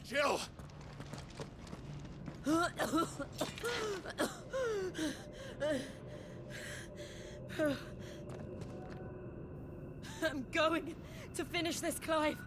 Jill! I'm going to finish this, Clive.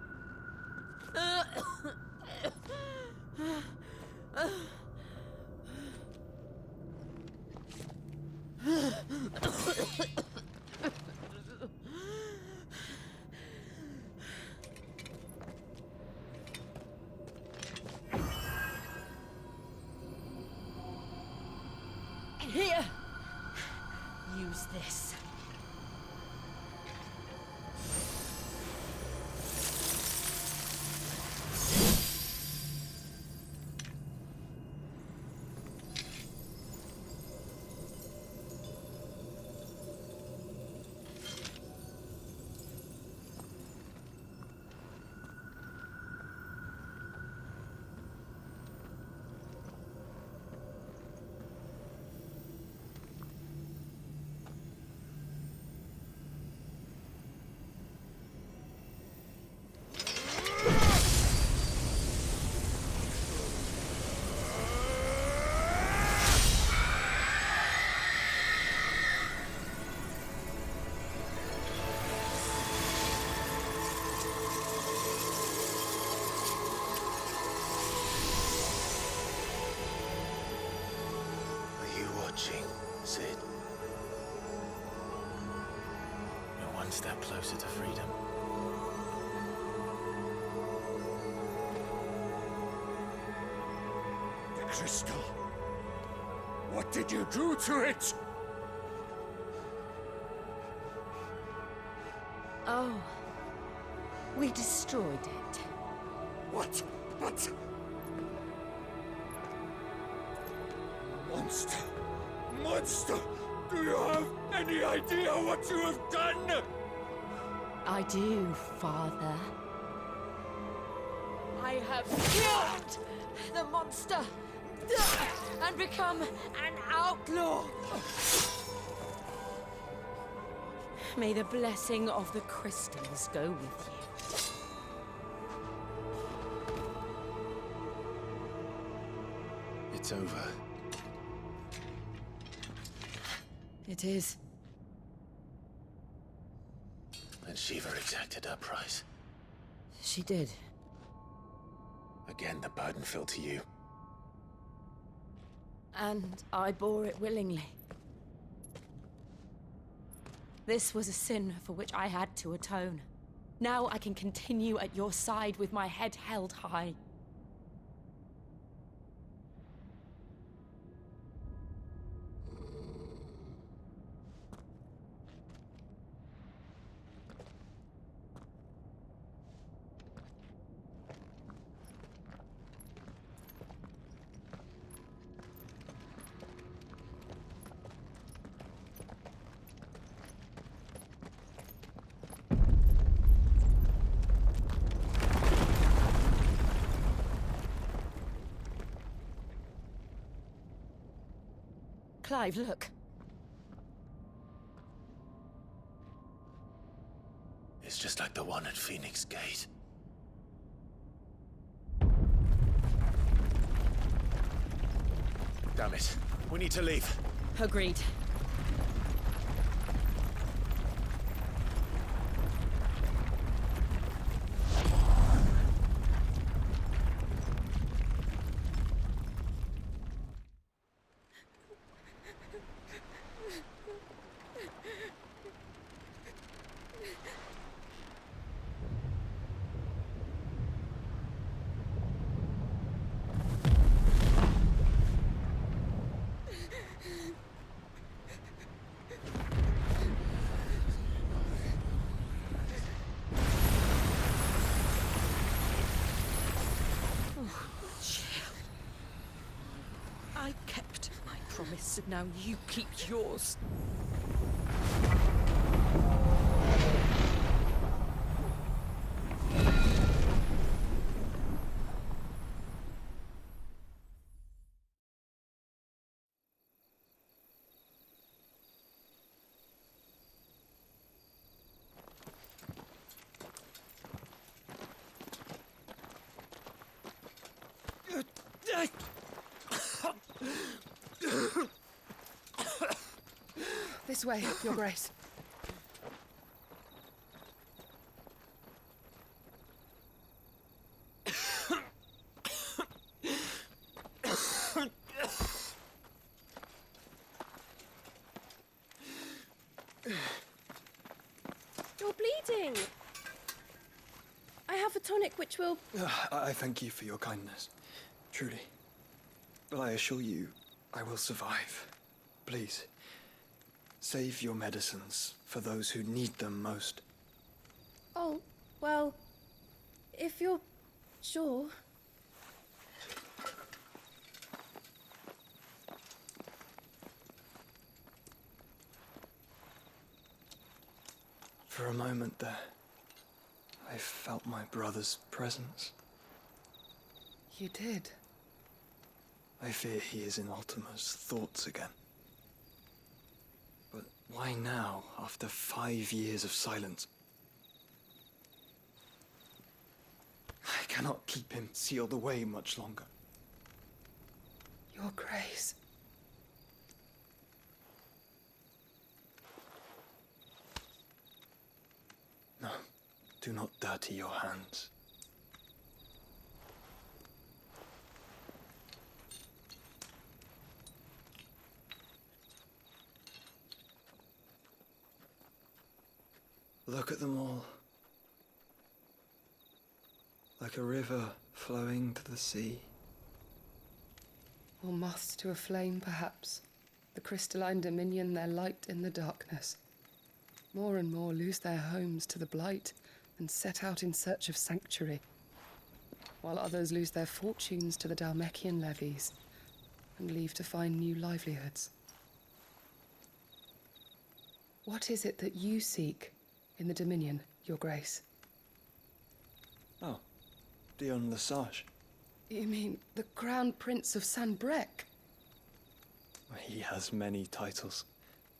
Here! Use this. Sid. We're one step closer to freedom. The crystal. What did you do to it? Oh. We destroyed it. What? But... Monster! Monster! Do you have any idea what you have done? I do, Father. I have killed the monster and become an outlaw. May the blessing of the crystals go with you. It's over. It is. And Shiva exacted her price. She did. Again, the burden fell to you. And I bore it willingly. This was a sin for which I had to atone. Now I can continue at your side with my head held high. Clive, look. It's just like the one at Phoenix Gate. Damn it. We need to leave. Agreed. I kept my promise, and now you keep yours. This way, Your Grace. You're bleeding. I have a tonic which will... I thank you for your kindness, truly. But I assure you, I will survive. Please, save your medicines for those who need them most. Oh, well, if you're sure. For a moment there, I felt my brother's presence. You did. I fear he is in Ultima's thoughts again. But why now, after 5 years of silence? I cannot keep him sealed away much longer. Your Grace. No, do not dirty your hands. Look at them all. Like a river flowing to the sea. Or moths to a flame, perhaps. The crystalline dominion, their light in the darkness. More and more lose their homes to the blight and set out in search of sanctuary, while others lose their fortunes to the Dhalmekian levies and leave to find new livelihoods. What is it that you seek in the Dominion, Your Grace? Oh, Dion Lesage. You mean the Crown Prince of Sanbrec? He has many titles.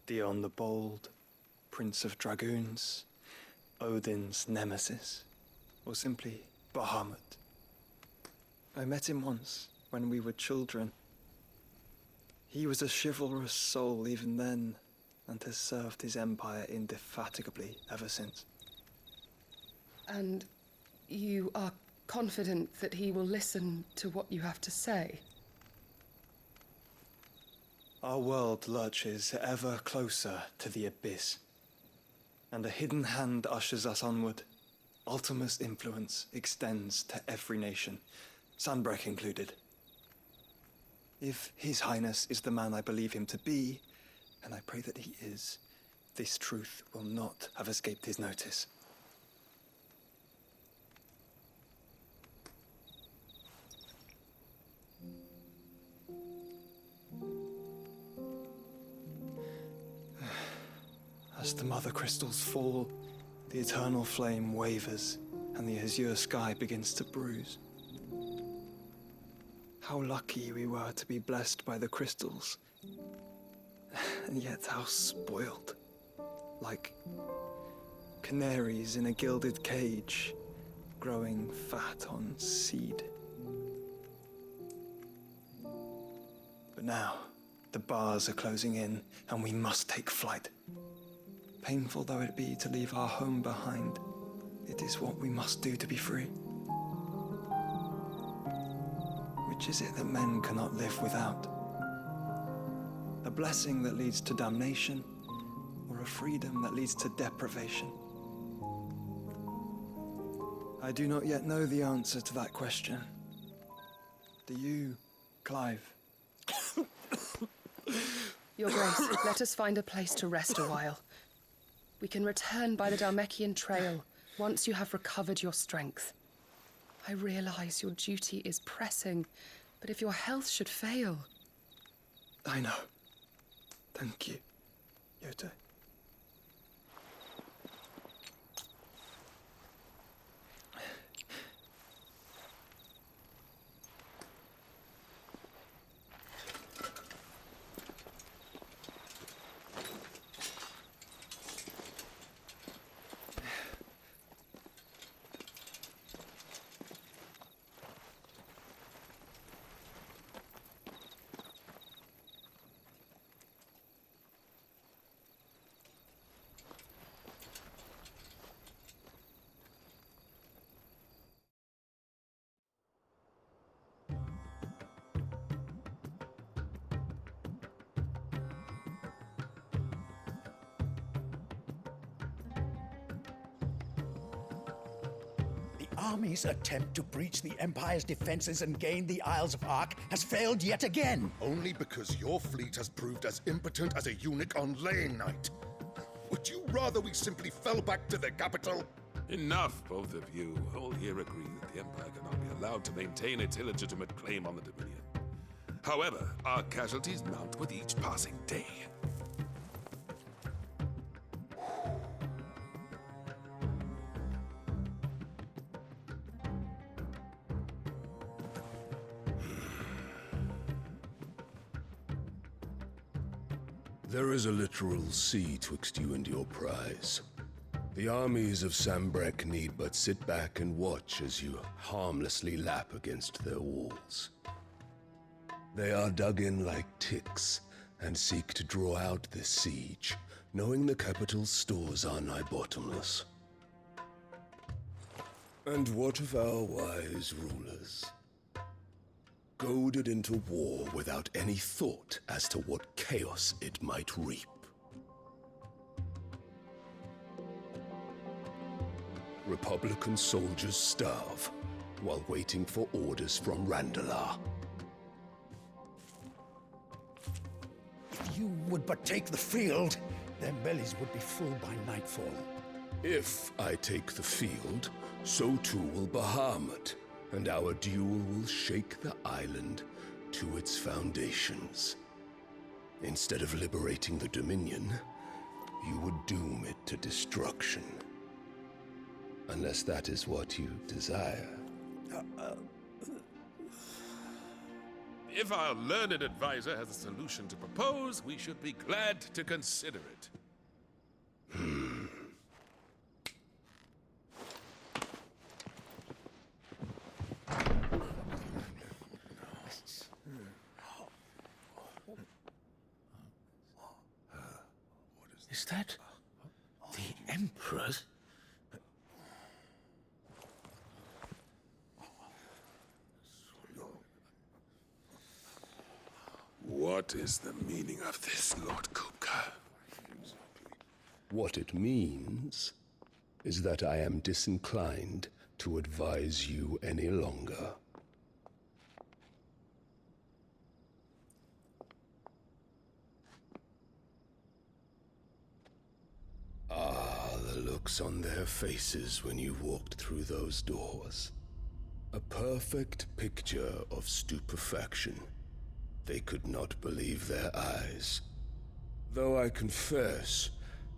Dion the Bold, Prince of Dragoons, Odin's Nemesis, or simply Bahamut. I met him once, when we were children. He was a chivalrous soul even then, and has served his empire indefatigably ever since. And you are confident that he will listen to what you have to say? Our world lurches ever closer to the abyss, and a hidden hand ushers us onward. Ultima's influence extends to every nation, Sanbrec included. If His Highness is the man I believe him to be, and I pray that he is, this truth will not have escaped his notice. As the mother crystals fall, the eternal flame wavers, and the azure sky begins to bruise. How lucky we were to be blessed by the crystals, and yet how spoiled. Like canaries in a gilded cage, growing fat on seed. But now, the bars are closing in, and we must take flight. Painful though it be to leave our home behind, it is what we must do to be free. Which is it that men cannot live without? A blessing that leads to damnation, or a freedom that leads to deprivation? I do not yet know the answer to that question. Do you, Clive? Your Grace, let us find a place to rest a while. We can return by the Dhalmekian trail once you have recovered your strength. I realize your duty is pressing, but if your health should fail... I know. Thank you, Yote. army's attempt to breach the Empire's defenses and gain the Isles of Ark has failed yet again. Only because your fleet has proved as impotent as a eunuch on laying night. Would you rather we simply fell back to the capital? Enough, both of you. All here agree that the Empire cannot be allowed to maintain its illegitimate claim on the Dominion. However, our casualties mount with each passing day. There is a literal sea twixt you and your prize. The armies of Sambrek need but sit back and watch as you harmlessly lap against their walls. They are dug in like ticks and seek to draw out this siege, knowing the capital's stores are nigh bottomless. And what of our wise rulers? Goaded into war without any thought as to what chaos it might reap. Republican soldiers starve while waiting for orders from Randalar. If you would but take the field, their bellies would be full by nightfall. If I take the field, so too will Bahamut, and our duel will shake the island to its foundations. Instead of liberating the Dominion, you would doom it to destruction. Unless that is what you desire. If our learned advisor has a solution to propose, we should be glad to consider it. Is that the Emperor's? What is the meaning of this, Lord Kupka? What it means is that I am disinclined to advise you any longer. The looks on their faces when you walked through those doors. A perfect picture of stupefaction. They could not believe their eyes. Though I confess,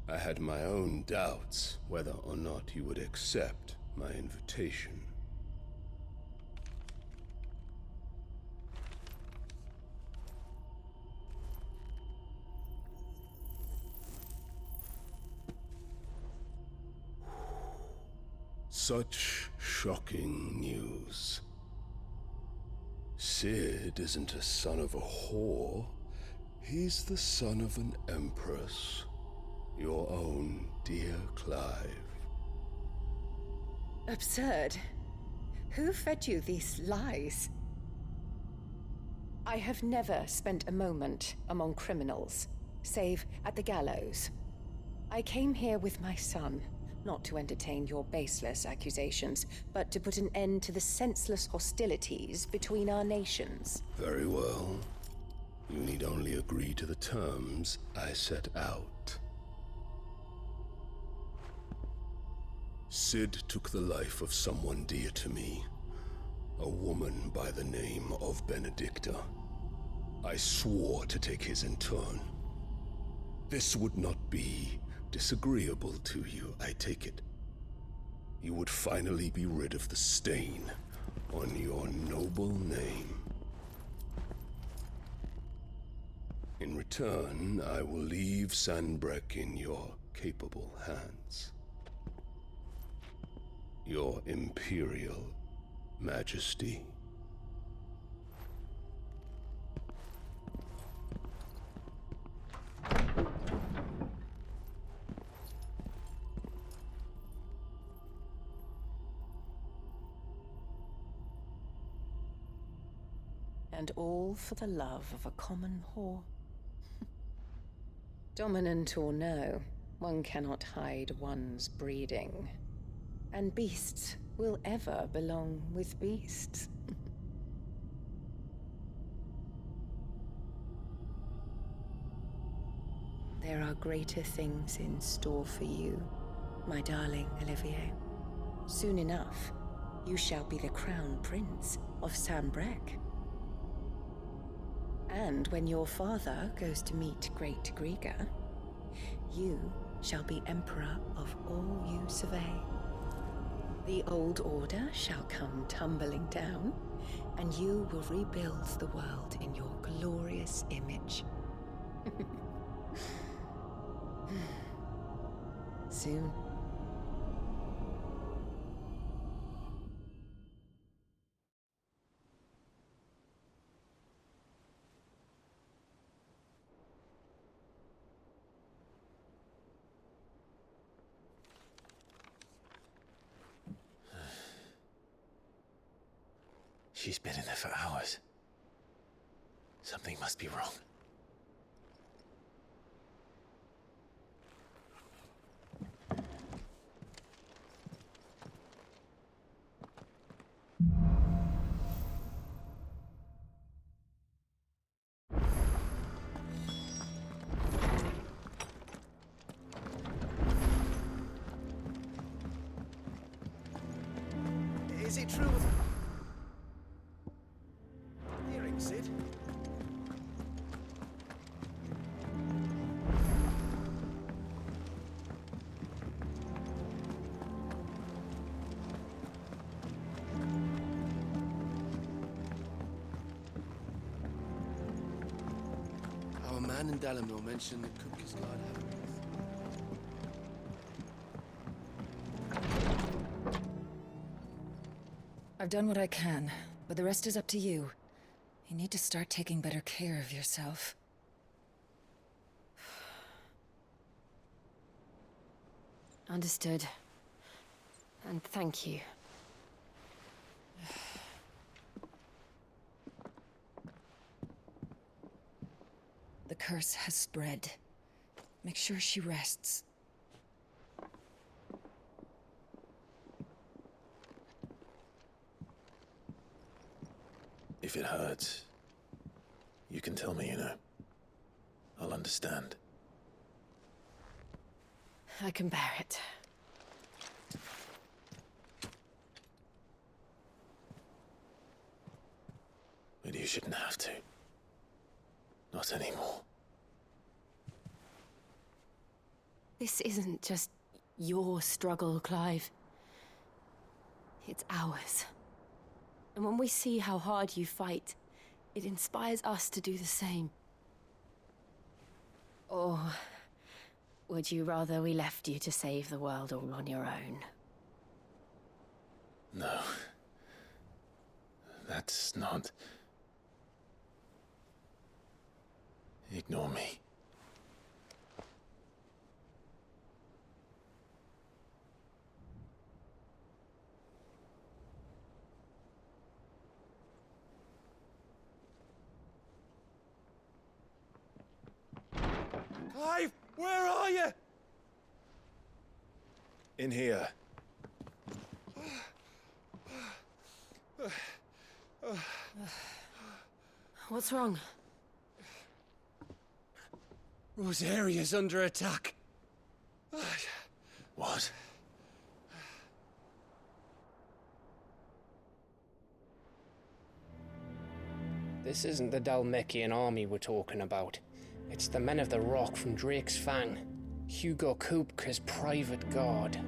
I had my own doubts whether or not you would accept my invitation. Such shocking news. Sid isn't a son of a whore. He's the son of an empress. Your own dear Clive. Absurd. Who fed you these lies? I have never spent a moment among criminals, save at the gallows. I came here with my son, not to entertain your baseless accusations, but to put an end to the senseless hostilities between our nations. Very well. You need only agree to the terms I set out. Sid took the life of someone dear to me, a woman by the name of Benedicta. I swore to take his in turn. This would not be disagreeable to you, I take it. You would finally be rid of the stain on your noble name. In return, I will leave Sanbrek in your capable hands. Your Imperial Majesty. And all for the love of a common whore. Dominant or no, one cannot hide one's breeding. And beasts will ever belong with beasts. There are greater things in store for you, my darling Olivier. Soon enough, you shall be the crown prince of Sambrec. And when your father goes to meet Great Grieger, you shall be emperor of all you survey. The old order shall come tumbling down, and you will rebuild the world in your glorious image. Soon. She's been in there for hours. Something must be wrong. Is it true? Hearing, Sid? Our man in Dalamil mentioned the cook is glad having us. I've done what I can, but the rest is up to you. You need to start taking better care of yourself. Understood. And thank you. The curse has spread. Make sure she rests. If it hurts, you can tell me, you know. I'll understand. I can bear it. But you shouldn't have to. Not anymore. This isn't just your struggle, Clive. It's ours. And when we see how hard you fight, it inspires us to do the same. Or would you rather we left you to save the world all on your own? No. That's not... Ignore me. Clive, where are you? In here. What's wrong? Rosaria's under attack. What? This isn't the Dalmekian army we're talking about. It's the men of the Rock from Drake's Fang. Hugo Kupka's private guard.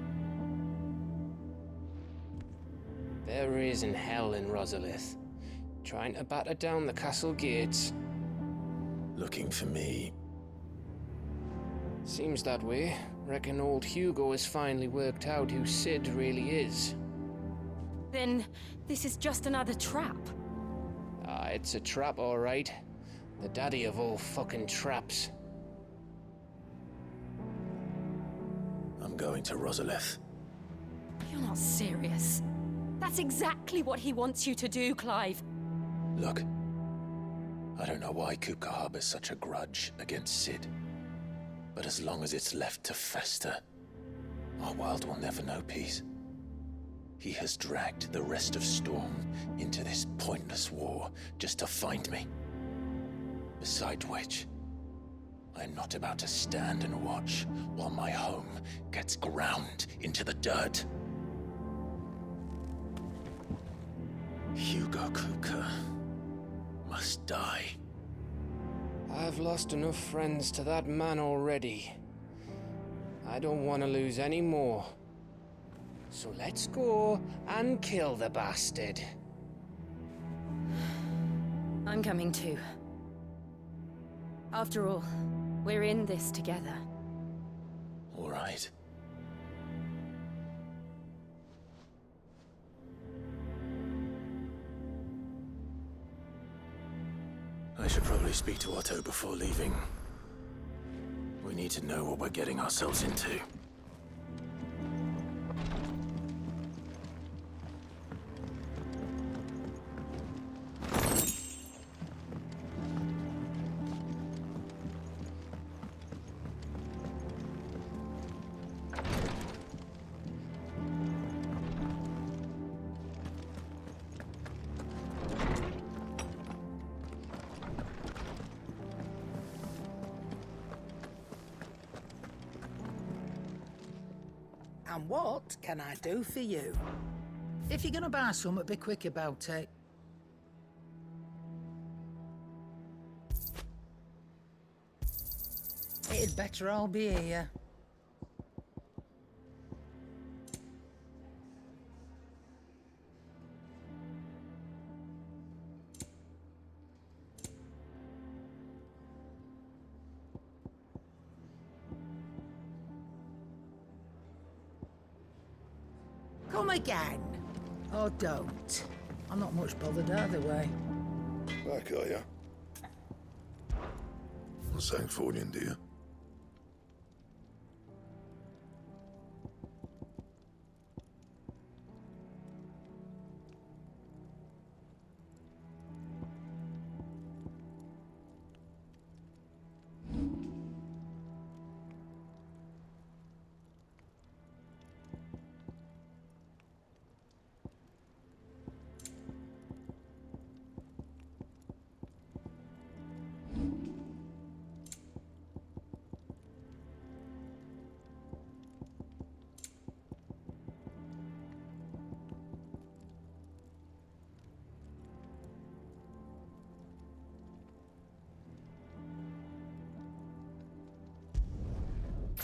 There is in hell in Rosalith, trying to batter down the castle gates. Looking for me. Seems that way. Reckon old Hugo has finally worked out who Sid really is. Then this is just another trap. Ah, it's a trap, all right. The daddy of all fucking traps. I'm going to Rosalith. You're not serious. That's exactly what he wants you to do, Clive. Look, I don't know why Kupka harbors such a grudge against Sid. But as long as it's left to fester, our world will never know peace. He has dragged the rest of Storm into this pointless war just to find me. Besides which, I am not about to stand and watch while my home gets ground into the dirt. Hugo Kupka must die. I've lost enough friends to that man already. I don't want to lose any more. So let's go and kill the bastard. I'm coming too. After all, we're in this together. All right. I should probably speak to Otto before leaving. We need to know what we're getting ourselves into. And what can I do for you? If you're gonna buy something, be quick about it. It'd better all be here. Come again. Or don't. I'm not much bothered either way. Back, are ya? Sangforian, dear.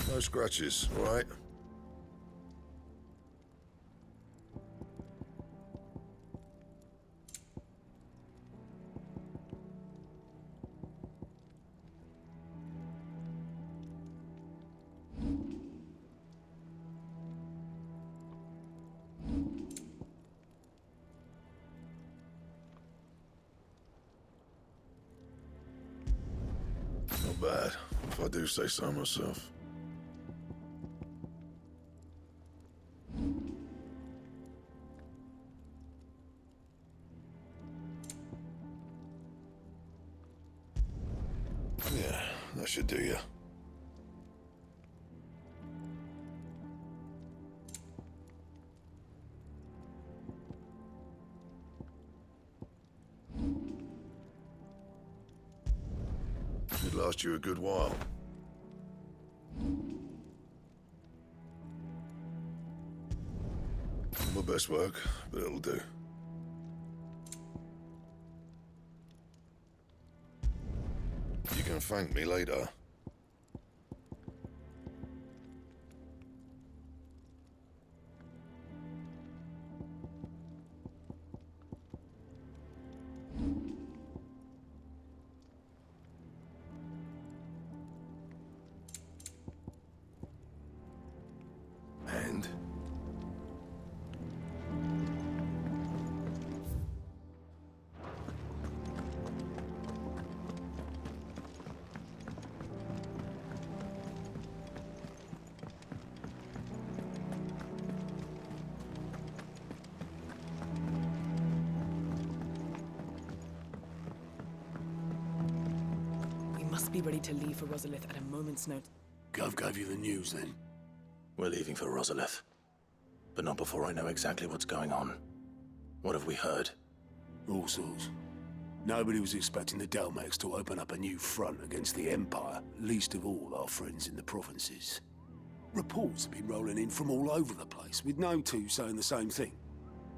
No scratches, all right? Not bad, if I do say so myself. Yeah, that should do you. Should last you a good while. My best work, but it'll do. You can thank me later. And? We must be ready to leave for Rosalith at a moment's notice. Gov gave you the news then? We're leaving for Rosalith. But not before I know exactly what's going on. What have we heard? All sorts. Nobody was expecting the Delmex to open up a new front against the Empire, least of all our friends in the provinces. Reports have been rolling in from all over the place, with no two saying the same thing.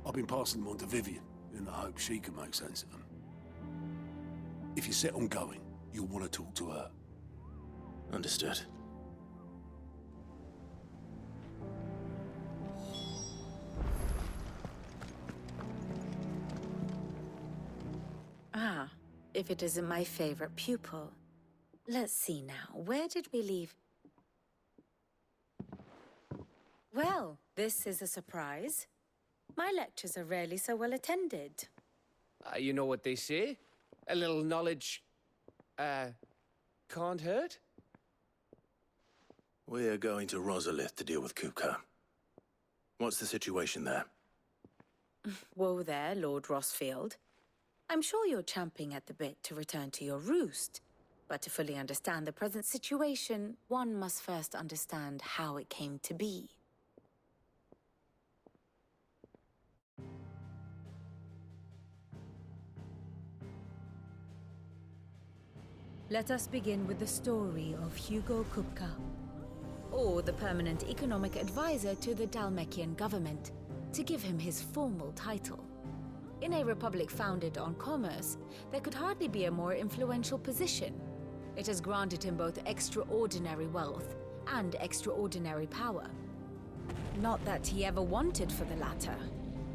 I've been passing them on to Vivian, in the hope she can make sense of them. If you're set on going, you'll want to talk to her. Understood. Ah, if it isn't my favorite pupil. Let's see now, where did we leave? Well, this is a surprise. My lectures are rarely so well attended. You know what they say? A little knowledge, can't hurt? We're going to Rosalith to deal with Kupka. What's the situation there? Whoa there, Lord Rossfield. I'm sure you're champing at the bit to return to your roost. But to fully understand the present situation, one must first understand how it came to be. Let us begin with the story of Hugo Kupka, or the permanent economic advisor to the Dalmekian government, to give him his formal title. In a republic founded on commerce, there could hardly be a more influential position. It has granted him both extraordinary wealth and extraordinary power. Not that he ever wanted for the latter.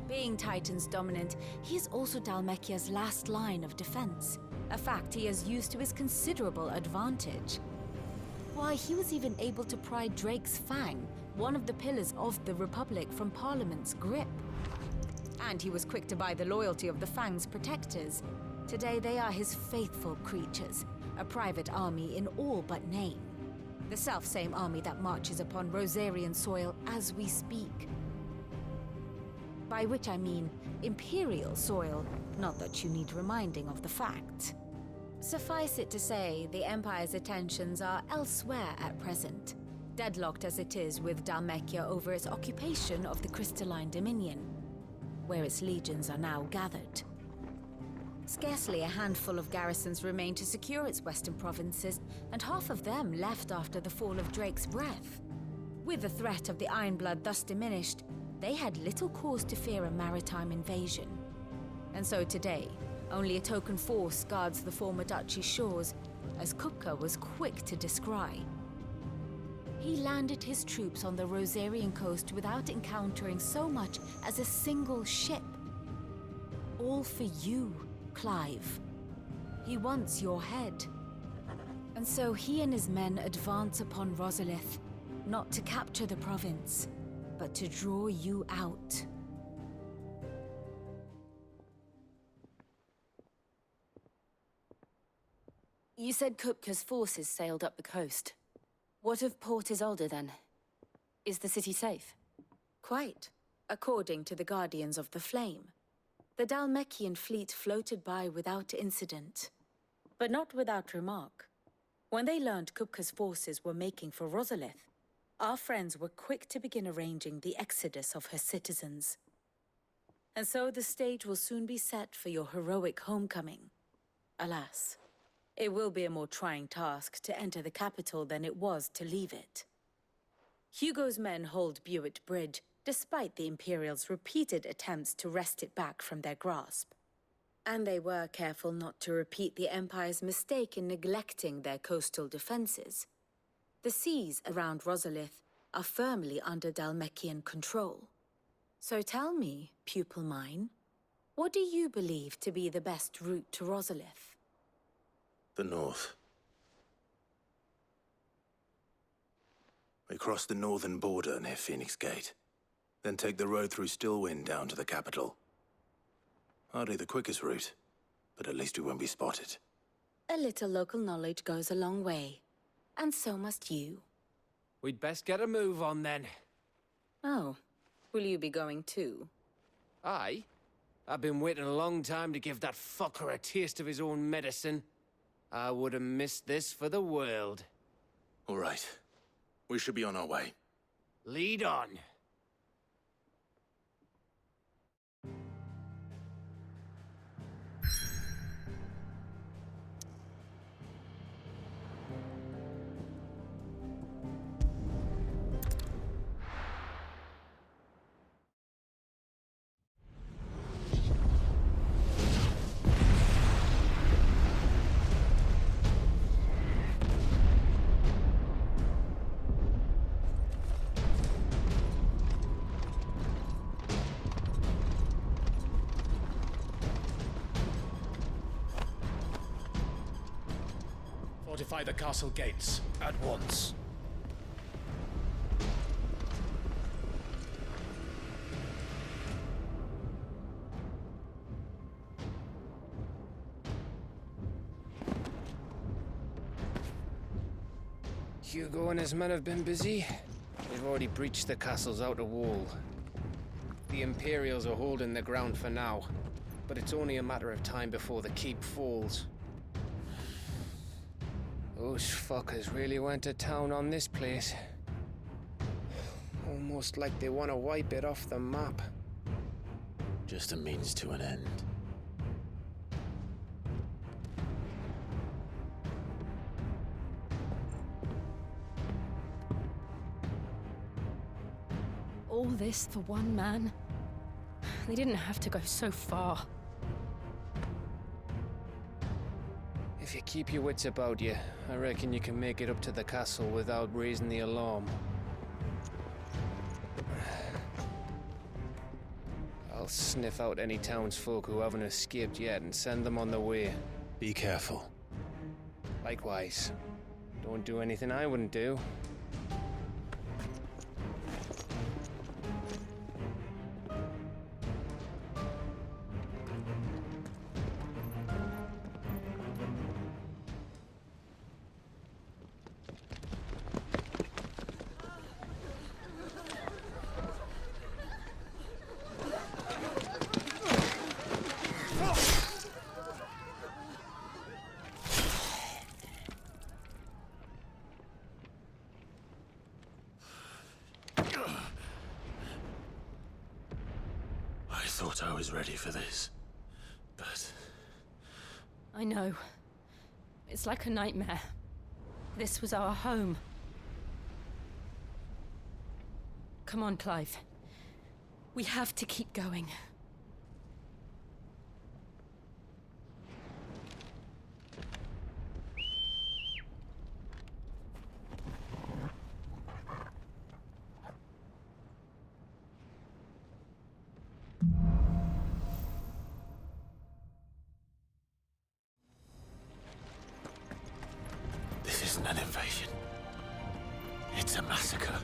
Being Titan's dominant, he is also Dalmekia's last line of defense, a fact he has used to his considerable advantage. Why, he was even able to pry Drake's Fang, one of the pillars of the Republic, from Parliament's grip. And he was quick to buy the loyalty of the Fang's protectors. Today they are his faithful creatures, a private army in all but name. The self-same army that marches upon Rosarian soil as we speak. By which I mean Imperial soil, not that you need reminding of the fact. Suffice it to say, the Empire's attentions are elsewhere at present, deadlocked as it is with Dalmekia over its occupation of the Crystalline Dominion, where its legions are now gathered. Scarcely a handful of garrisons remain to secure its western provinces, and half of them left after the fall of Drake's Breath. With the threat of the Ironblood thus diminished, they had little cause to fear a maritime invasion. And so today, only a token force guards the former duchy's shores, as Kupka was quick to descry. He landed his troops on the Rosarian coast without encountering so much as a single ship. All for you, Clive. He wants your head. And so he and his men advance upon Rosalith, not to capture the province, but to draw you out. You said Kupka's forces sailed up the coast. What of Port Isolde, then? Is the city safe? Quite, according to the Guardians of the Flame. The Dalmekian fleet floated by without incident. But not without remark. When they learned Kupka's forces were making for Rosalith, our friends were quick to begin arranging the exodus of her citizens. And so the stage will soon be set for your heroic homecoming. Alas, it will be a more trying task to enter the capital than it was to leave it. Hugo's men hold Buett Bridge, despite the Imperials' repeated attempts to wrest it back from their grasp. And they were careful not to repeat the Empire's mistake in neglecting their coastal defenses. The seas around Rosalith are firmly under Dalmekian control. So tell me, pupil mine, what do you believe to be the best route to Rosalith? The north. We cross the northern border near Phoenix Gate, then take the road through Stillwind down to the capital. Hardly the quickest route, but at least we won't be spotted. A little local knowledge goes a long way, and so must you. We'd best get a move on then. Oh, will you be going too? Aye. I've been waiting a long time to give that fucker a taste of his own medicine. I would have missed this for the world. All right. We should be on our way. Lead on. Fortify the castle gates at once. Hugo and his men have been busy. They've already breached the castle's outer wall. The Imperials are holding the ground for now, but it's only a matter of time before the keep falls. Those fuckers really went to town on this place. Almost like they want to wipe it off the map. Just a means to an end. All this for one man? They didn't have to go so far. If you keep your wits about you, I reckon you can make it up to the castle without raising the alarm. I'll sniff out any townsfolk who haven't escaped yet and send them on their way. Be careful. Likewise. Don't do anything I wouldn't do. I thought I was ready for this, but... I know. It's like a nightmare. This was our home. Come on, Clive. We have to keep going. This isn't an invasion. It's a massacre.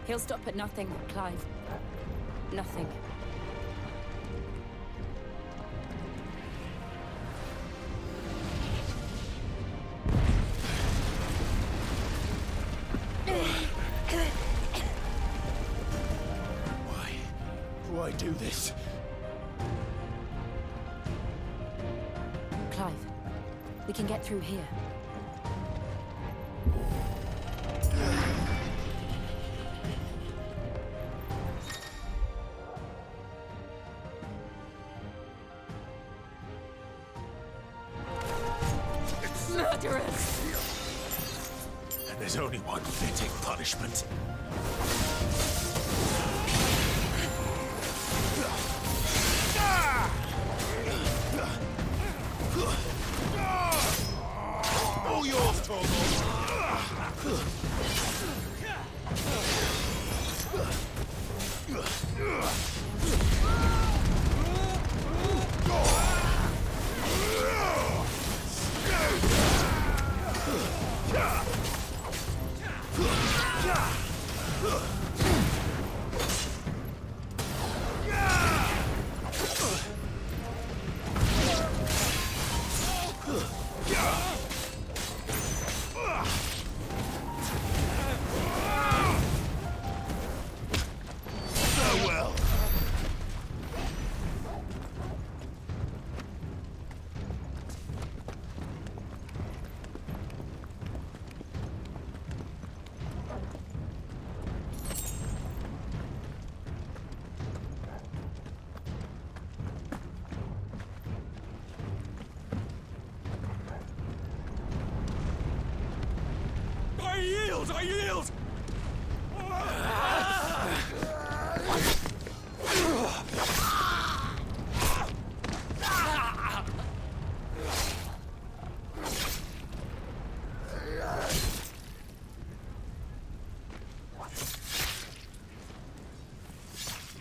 He'll stop at nothing, Clive. Nothing. Why do this? Clive, we can get through here. Murderers! And there's only one fitting punishment. All yours, Torvald! Farewell! I yield! I yield!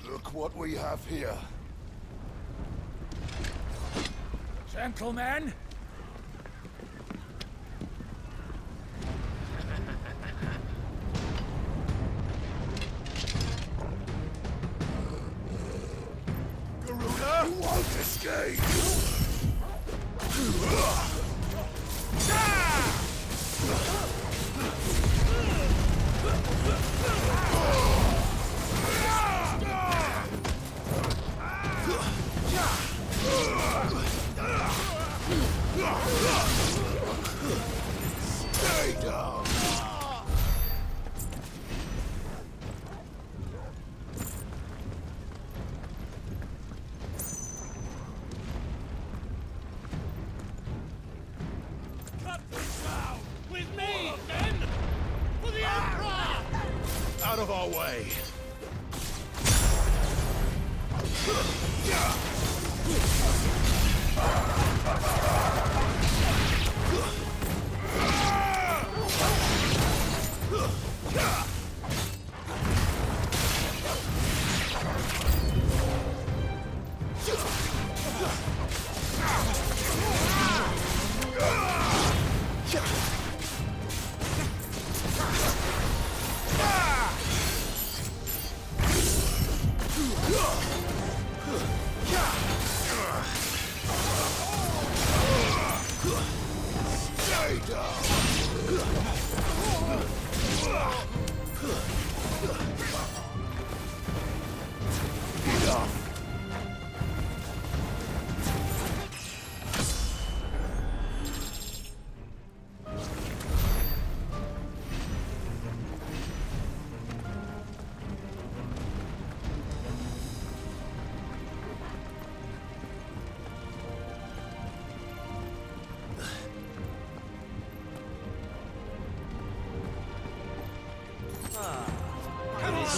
Look what we have here. Gentlemen, Down! With me, men! For the Emperor! Out of our way!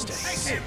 Take him!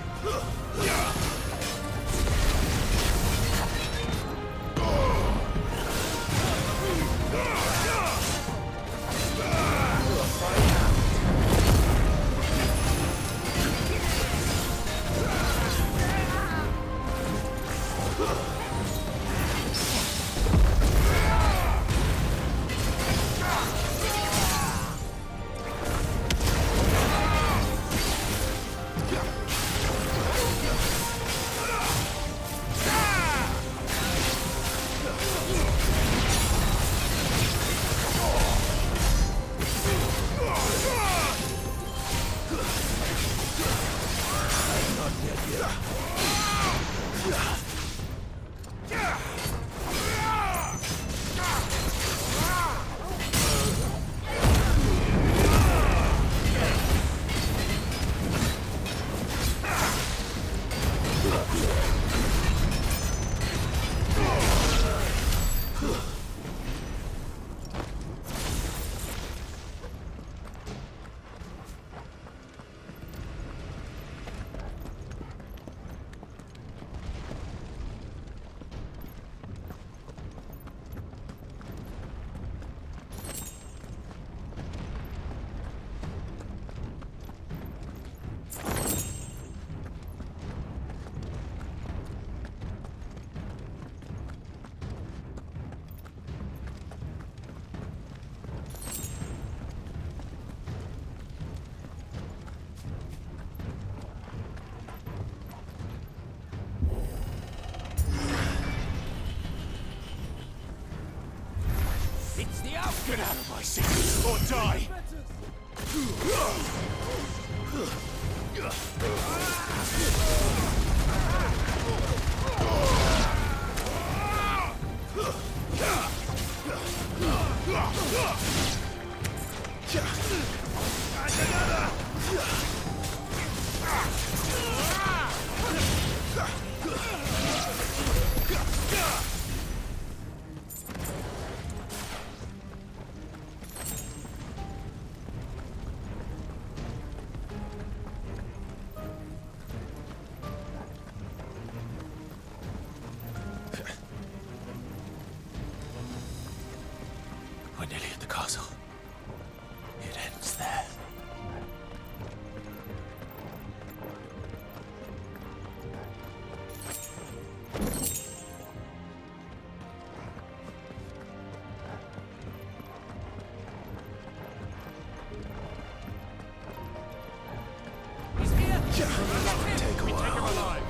Get out of my city, or die! We're nearly at the castle. It ends there. He's here! Take a while. Take him alive!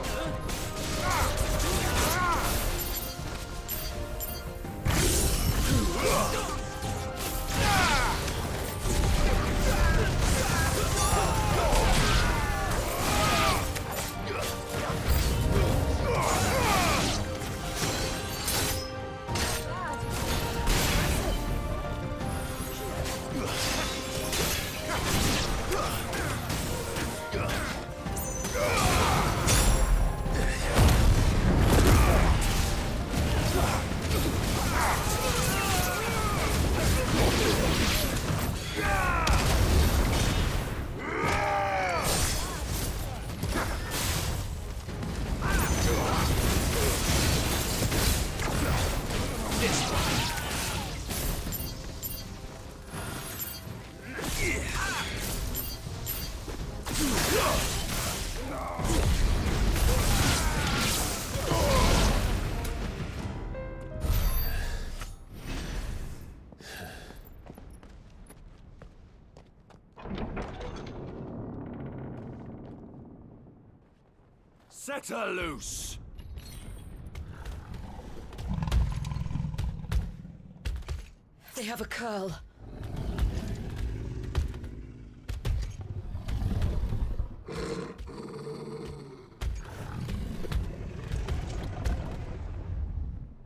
Set her loose! They have a curl.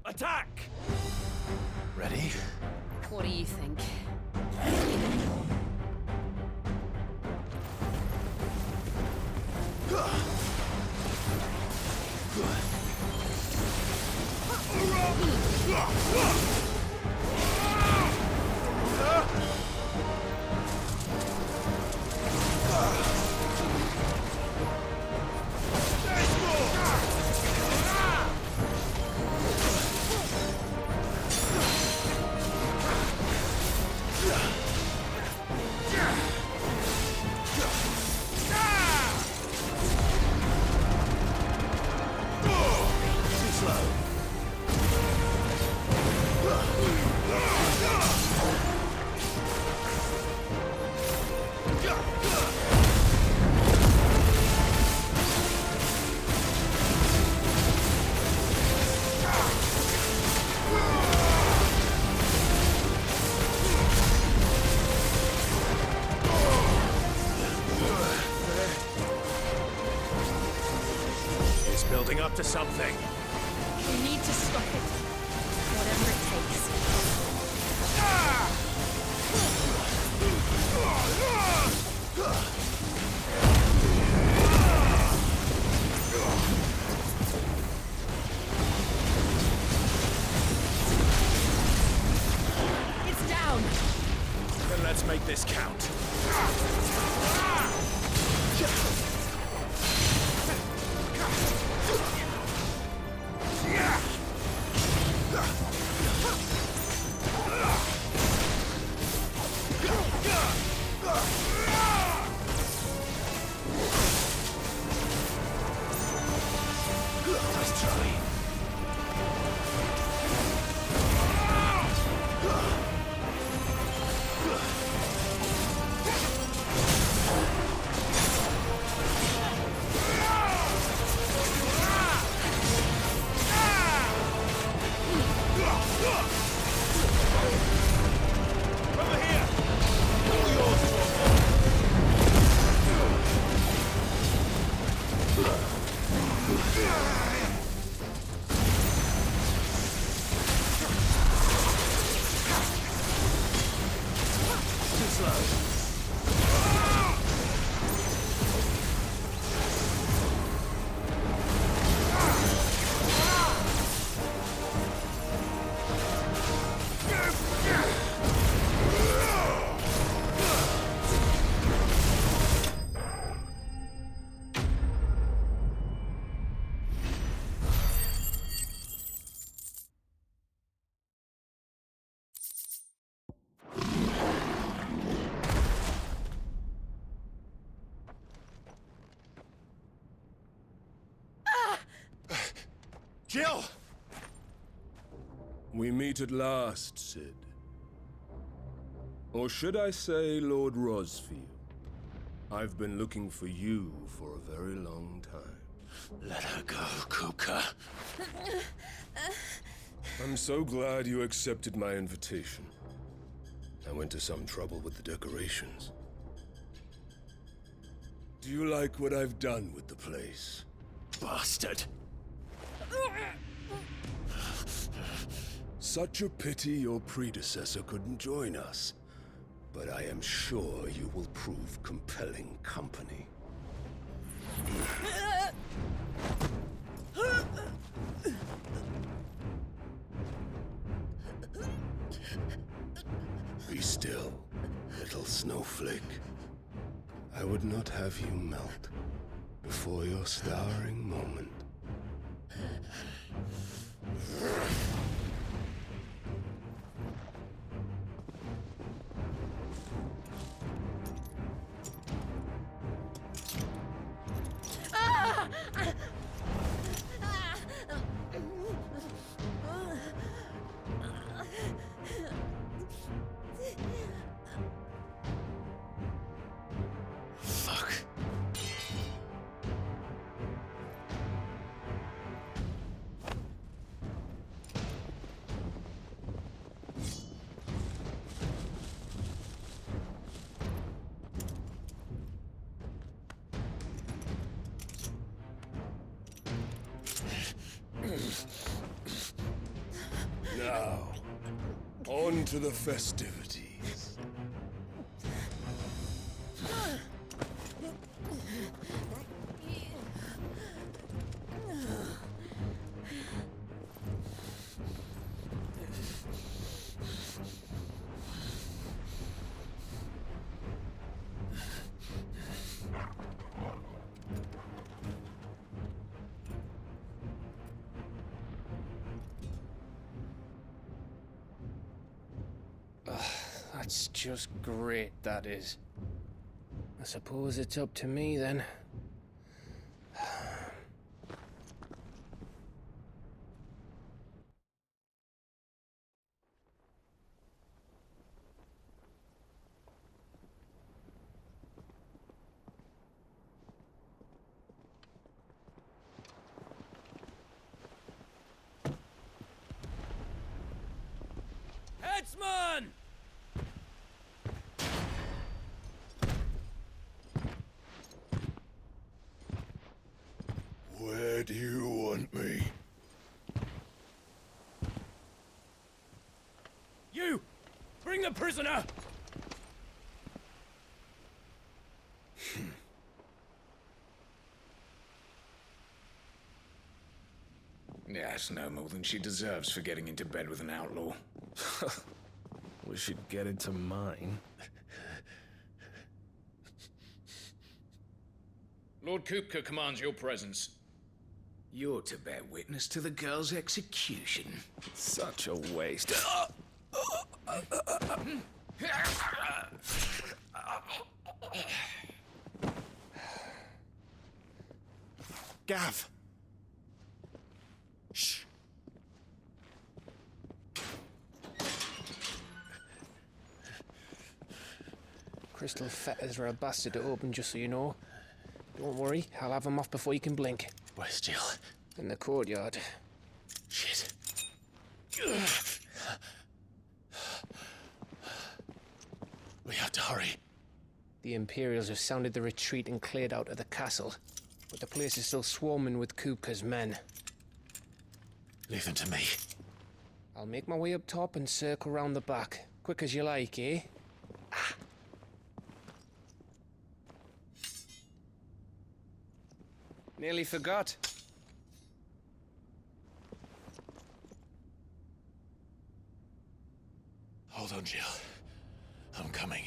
Attack! Ready? What do you think? Building up to something. We need to stop it. Whatever it takes. It's down. Then let's make this count. Nice try. Jill! We meet at last, Sid. Or should I say, Lord Rosfield? I've been looking for you for a very long time. Let her go, Kupka. I'm so glad you accepted my invitation. I went to some trouble with the decorations. Do you like what I've done with the place? Bastard! Such a pity your predecessor couldn't join us. But I am sure you will prove compelling company. Be still, little snowflake. I would not have you melt before your starring moment. On to the festivities. That's just great, that is. I suppose it's up to me then. Headsman! Where do you want me? You! Bring the prisoner! Yes, no more than she deserves for getting into bed with an outlaw. We should get into mine. Lord Kupka commands your presence. You're to bear witness to the girl's execution. Such a waste. Gav! Shh! Crystal fetters are a bastard to open, just so you know. Don't worry, I'll have them off before you can blink. Where's Jill? In the courtyard. Shit. We have to hurry. The Imperials have sounded the retreat and cleared out of the castle, but the place is still swarming with Kupka's men. Leave them to me. I'll make my way up top and circle round the back. Quick as you like, eh? Nearly forgot. Hold on, Jill. I'm coming.